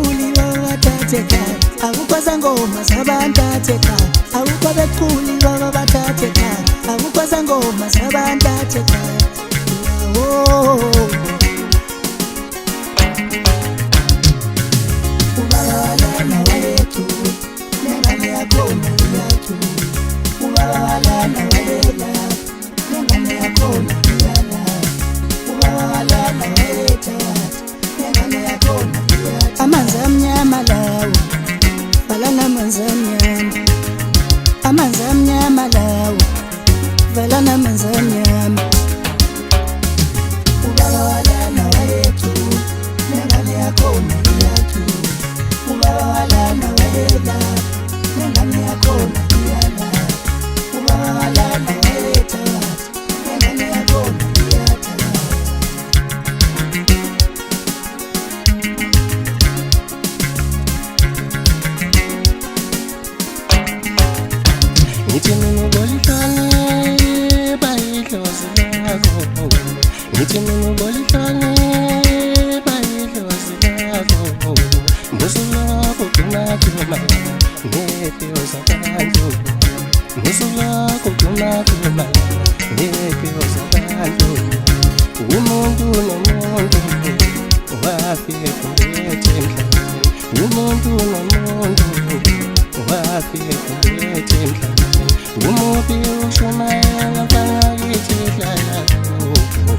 beculi babathathe ekhaya, akukho zangoma zabantathe ekhaya, akukho beculi babathathe ekhaya, akukho zangoma zabantathe ekhaya. Ubaba walana wayethu nengane yakhona iyathu, ubaba walana walela nengane yakhona iyala, ubaba walana wayethu nengane yakhona iyathu. Amanzi amnyama lawo valana amanzi amnyama, amanzi amnyama lawo valana amanzi amnyama. Ubaba walana wayethu nengane yakhona iyathu, ubaba walana wayela nengane yakhona iyala, ubaba walana wayethu nengane yakhona iyatha. Ngithi mina ubolihlane bayidlozi lakho, ngithi mina ubolihlane bayidlozi lakho, musulapho kunakuma ngephiwo zabantu, musulapho kunakuma ngephiwo zabantu. Umuntu nomuntu wafike kulethe emhlabeni, umuntu nomuntu wafike kulethe emhlabeni. Umubi ushumayela bangakithi ehlala kubo,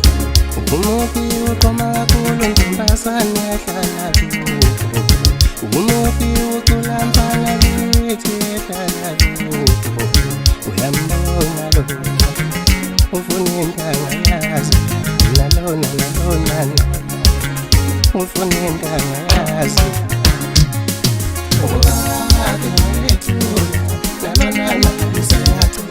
umubi uqoma kakhulu ntombazane ehlala kubo, umubi uqulamba ngakithi ehlala kubo. Uyambona lo ufuna intanga yazi, nalona ufuna intanga yazi. Ubaba wethu nalona useyathu